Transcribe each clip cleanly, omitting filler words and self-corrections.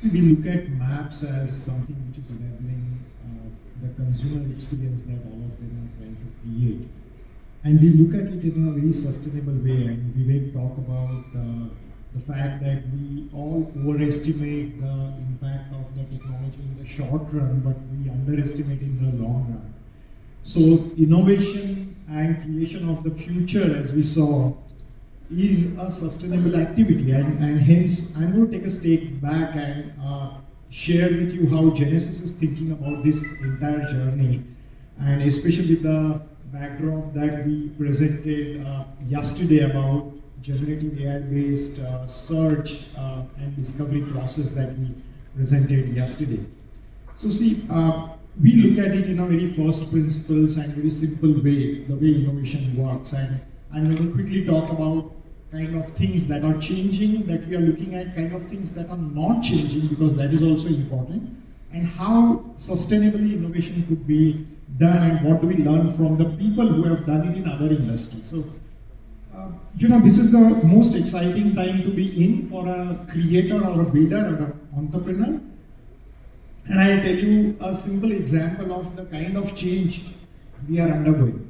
See, we look at maps as something which is enabling the consumer experience that all of them are trying to create. And we look at it in a very sustainable way, and Vivek talked about the fact that we all overestimate the impact of the technology in the short run, but we underestimate in the long run. So innovation and creation of the future, as we saw, is a sustainable activity, and hence I'm going to take a step back and share with you how Genesis is thinking about this entire journey, and especially the backdrop that we presented yesterday about generative AI-based search and discovery process that we presented yesterday. So see, we look at it in a very first principles and very simple way, the way innovation works, and I'm going to quickly talk about kind of things that are changing, that we are looking at, kind of things that are not changing, because that is also important, and how sustainably innovation could be done, and what do we learn from the people who have done it in other industries. So, this is the most exciting time to be in for a creator or a builder or an entrepreneur. And I'll tell you a simple example of the kind of change we are undergoing.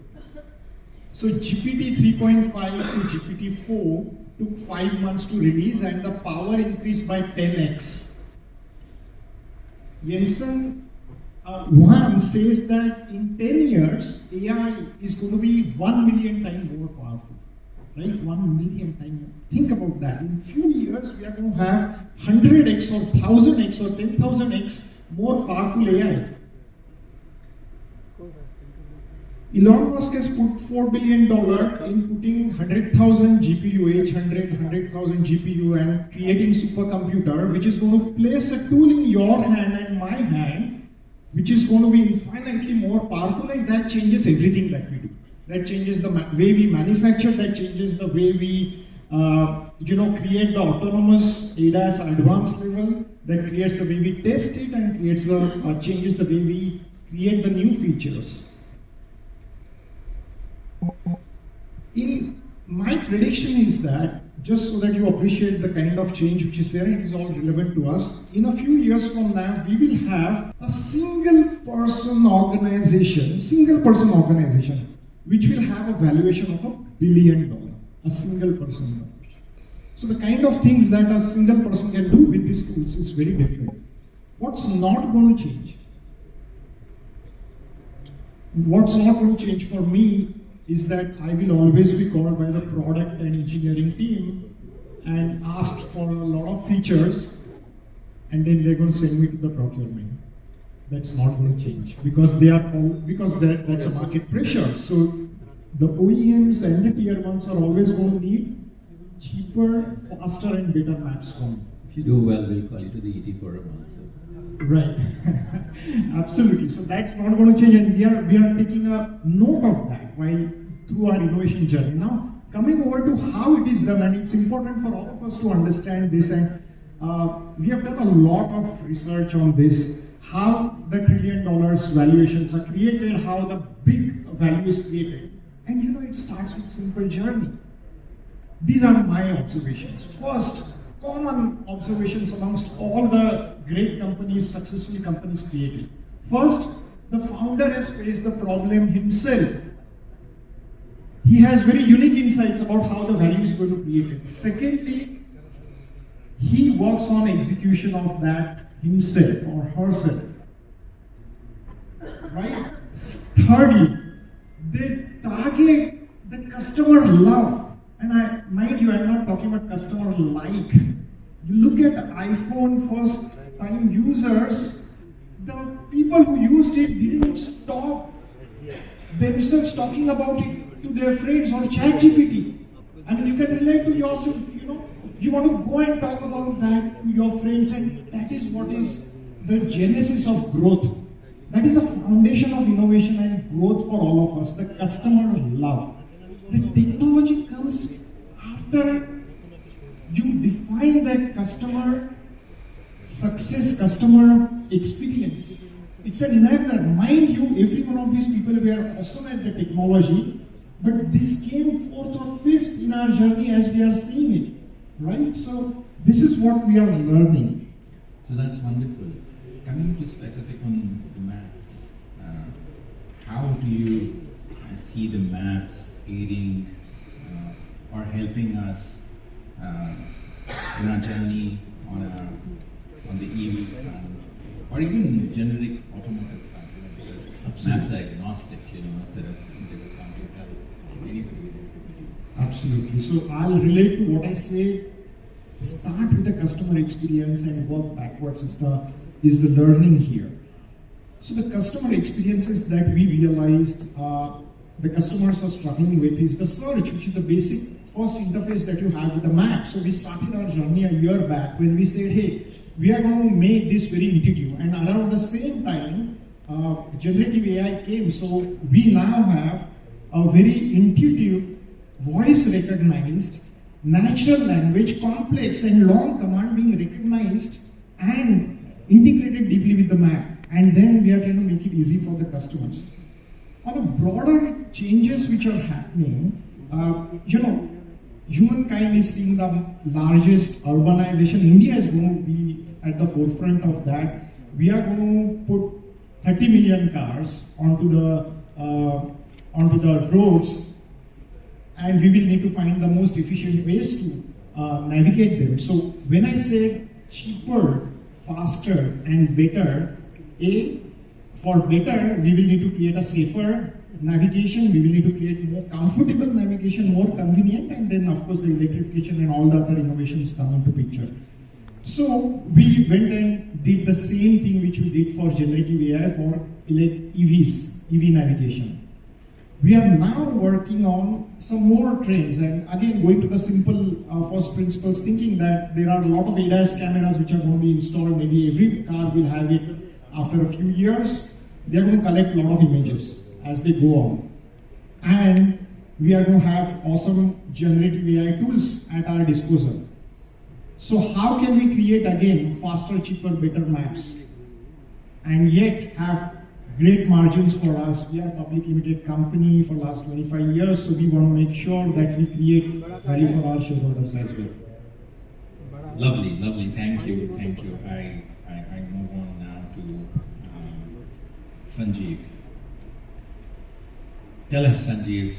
So GPT 3.5 to GPT 4 took 5 months to release, and the power increased by 10x. Jensen Huang says that in 10 years, AI is going to be 1 million times more powerful. Right? 1 million times. Think about that. In a few years, we are going to have 100x or 1000x or 10,000x more powerful AI. Elon Musk has put $4 billion in putting 100,000 GPU, 100,000 GPU, and creating supercomputer, which is going to place a tool in your hand and my hand, which is going to be infinitely more powerful, and that changes everything that we do. That changes the way we manufacture, that changes the way we create the autonomous ADAS advanced level, that creates the way we test it, and creates the changes the way we create the new features. In my prediction is that, just so that you appreciate the kind of change which is there, it is all relevant to us. In a few years from now, we will have a single person organization, which will have a valuation of $1 billion, a single person. So the kind of things that a single person can do with these tools is very different. What's not going to change? What's not going to change for me is that I will always be called by the product and engineering team and asked for a lot of features, and then they're going to send me to the procurement. That's not going to change, because that's a market pressure. So the OEMs and the tier ones are always going to need cheaper, faster, and better maps from me. If you do well, we'll call you to the ET forum also. Right. Absolutely. So that's not going to change, and we are taking a note of that while through our innovation journey. Now, coming over to how it is done, and it's important for all of us to understand this, and we have done a lot of research on this, how the $1 trillion valuations are created, how the big value is created. And it starts with simple journey. These are my observations. First, common observations amongst all the great companies, successful companies created. First, the founder has faced the problem himself. He has very unique insights about how the value is going to be created. Secondly, he works on execution of that himself or herself. Right? Thirdly, they target the customer love. And mind you, I'm not talking about customer like. You look at iPhone first time users, the people who used it didn't stop themselves talking about it to their friends or ChatGPT. I mean, you can relate to yourself, you want to go and talk about that to your friends, and that is what is the genesis of growth. That is a foundation of innovation and growth for all of us, the customer love. The technology comes after you define that customer success, customer experience. It's an enabler. Mind you, every one of these people were awesome at the technology, but this came fourth or fifth in our journey as we are seeing it, right? So this is what we are learning. So that's wonderful. Coming to specific on the maps, how do you see the maps aiding or helping us in our journey on the EV front, or even generic automotive front? Because maps are agnostic, instead of they will come to help anybody. Absolutely. So I'll relate to what I say. Start with the customer experience and work backwards is the learning here. So the customer experiences that we realized the customers are struggling with is the search, which is the basic first interface that you have with the map. So we started our journey a year back when we said, hey, we are going to make this very intuitive. And around the same time, generative AI came. So we now have a very intuitive, voice recognized, natural language, complex and long command being recognized and integrated deeply with the map. And then we are trying to make it easy for the customers. On a broader changes which are happening, humankind is seeing the largest urbanization. India is going to be at the forefront of that. We are going to put 30 million cars onto the roads, and we will need to find the most efficient ways to navigate them. So when I say cheaper, faster and better, for better, we will need to create a safer navigation, we will need to create more comfortable navigation, more convenient, and then of course the electrification and all the other innovations come into picture. So we went and did the same thing which we did for generative AI for EVs, EV navigation. We are now working on some more trends, and again going to the simple first principles, thinking that there are a lot of ADAS cameras which are going to be installed. Maybe every car will have it after a few years. They are going to collect a lot of images as they go on, and we are going to have awesome generative AI tools at our disposal. So how can we create again faster, cheaper, better maps and yet have great margins for us? We are a public limited company for last 25 years, so we want to make sure that we create value for our shareholders as well. Lovely, lovely. Thank you, thank you. I move on now to Sanjeev. Tell us, Sanjeev.